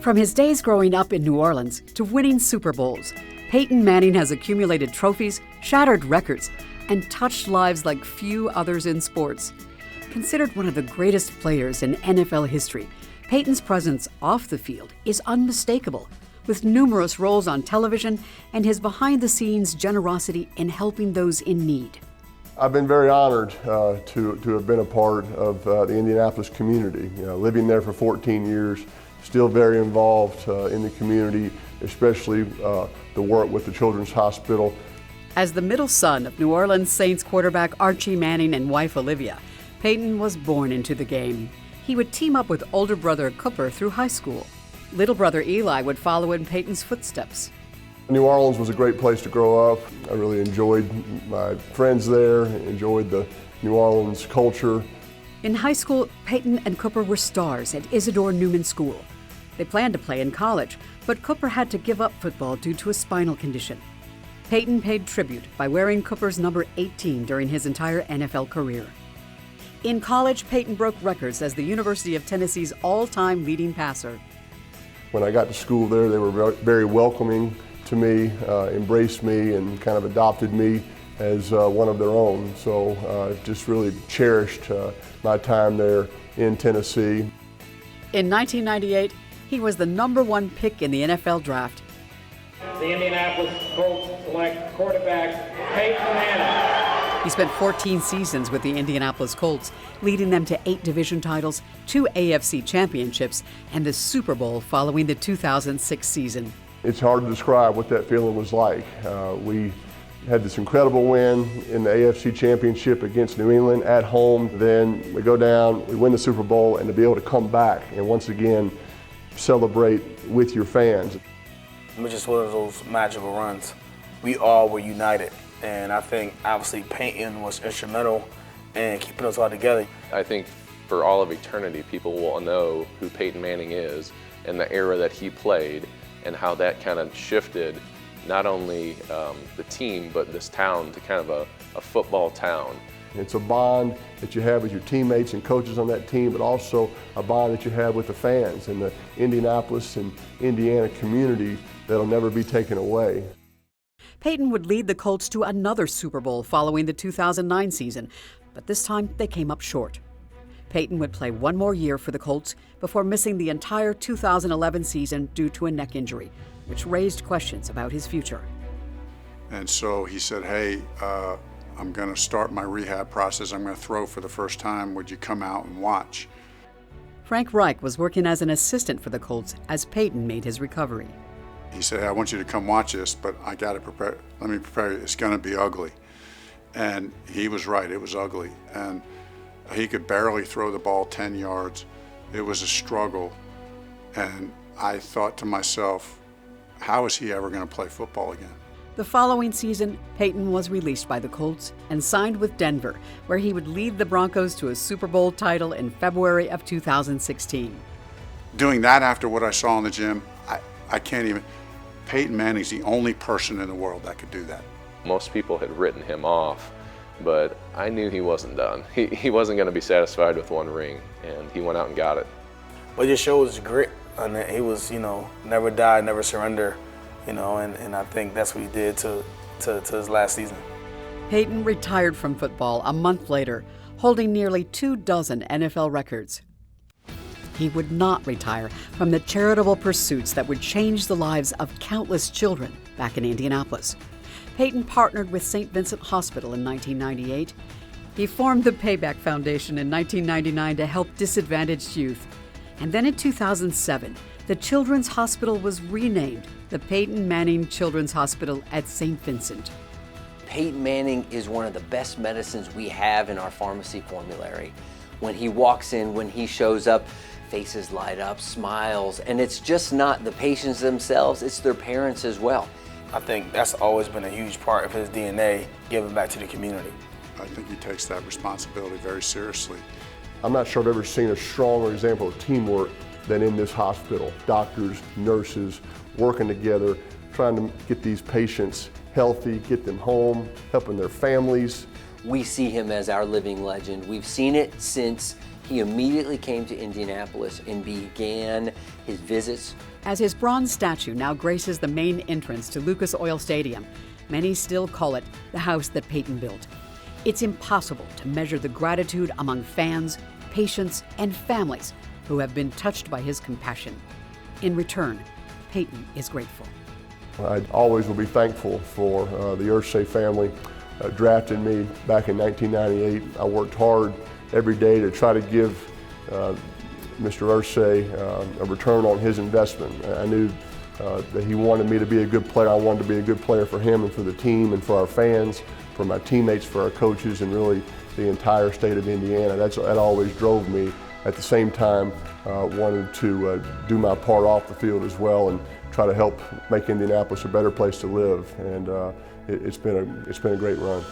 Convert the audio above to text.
From his days growing up in New Orleans to winning Super Bowls, Peyton Manning has accumulated trophies, shattered records, and touched lives like few others in sports. Considered one of the greatest players in NFL history, Peyton's presence off the field is unmistakable, with numerous roles on television and his behind-the-scenes generosity in helping those in need. I've been very honored to have been a part of the Indianapolis community. Living there for 14 years, still very involved in the community, especially the work with the Children's Hospital. As the middle son of New Orleans Saints quarterback Archie Manning and wife Olivia, Peyton was born into the game. He would team up with older brother Cooper through high school. Little brother Eli would follow in Peyton's footsteps. New Orleans was a great place to grow up. I really enjoyed my friends there, enjoyed the New Orleans culture. In high school, Peyton and Cooper were stars at Isidore Newman School. They planned to play in college, but Cooper had to give up football due to a spinal condition. Peyton paid tribute by wearing Cooper's number 18 during his entire NFL career. In college, Peyton broke records as the University of Tennessee's all-time leading passer. When I got to school there, they were very welcoming to me, embraced me, and kind of adopted me as one of their own. So just really cherished my time there in Tennessee. In 1998, he was the #1 pick in the NFL draft. The Indianapolis Colts select quarterback Peyton Manning. He spent 14 seasons with the Indianapolis Colts, leading them to 8 division titles, 2 AFC championships, and the Super Bowl following the 2006 season. It's hard to describe what that feeling was like. We had this incredible win in the AFC championship against New England at home. Then we go down, we win the Super Bowl, and to be able to come back and once again celebrate with your fans. It was just one of those magical runs. We all were united, and I think obviously Peyton was instrumental in keeping us all together. I think for all of eternity, people will know who Peyton Manning is and the era that he played and how that kind of shifted not only the team, but this town to kind of a football town. It's a bond that you have with your teammates and coaches on that team, but also a bond that you have with the fans and the Indianapolis and Indiana community that'll never be taken away. Peyton would lead the Colts to another Super Bowl following the 2009 season, but this time they came up short. Peyton would play one more year for the Colts before missing the entire 2011 season due to a neck injury, which raised questions about his future. And so he said, hey, I'm going to start my rehab process. I'm going to throw for the first time. Would you come out and watch? Frank Reich was working as an assistant for the Colts as Peyton made his recovery. He said, hey, I want you to come watch this, but I got to prepare. Let me prepare you. It's going to be ugly. And he was right. It was ugly. And he could barely throw the ball 10 yards. It was a struggle. And I thought to myself, how is he ever going to play football again? The following season, Peyton was released by the Colts and signed with Denver, where he would lead the Broncos to a Super Bowl title in February of 2016. Doing that after what I saw in the gym, I can't even. Peyton Manning's the only person in the world that could do that. Most people had written him off, but I knew he wasn't done. He wasn't going to be satisfied with one ring, and he went out and got it. But it shows grit, and he was, never die, never surrender, and I think that's what he did to his last season. Peyton retired from football a month later, holding nearly 24 NFL records. He would not retire from the charitable pursuits that would change the lives of countless children back in Indianapolis. Peyton partnered with St. Vincent Hospital in 1998. He formed the Payback Foundation in 1999 to help disadvantaged youth. And then in 2007, the Children's Hospital was renamed the Peyton Manning Children's Hospital at St. Vincent. Peyton Manning is one of the best medicines we have in our pharmacy formulary. When he walks in, when he shows up, faces light up, smiles, and it's just not the patients themselves, it's their parents as well. I think that's always been a huge part of his DNA, giving back to the community. I think he takes that responsibility very seriously. I'm not sure I've ever seen a stronger example of teamwork than in this hospital. Doctors, nurses, working together, trying to get these patients healthy, get them home, helping their families. We see him as our living legend. We've seen it since he immediately came to Indianapolis and began his visits As his bronze statue now graces the main entrance to Lucas Oil Stadium, many still call it the house that Peyton built. It's impossible to measure the gratitude among fans, patients, and families who have been touched by his compassion. In return, Peyton is grateful. I always will be thankful for the Irsay family drafted me back in 1998. I worked hard every day to try to give Mr. Irsay a return on his investment. I knew that he wanted me to be a good player. I wanted to be a good player for him and for the team and for our fans, for my teammates, for our coaches, and really the entire state of Indiana. That always drove me. At the same time, wanted to do my part off the field as well and try to help make Indianapolis a better place to live. And it's been a great run.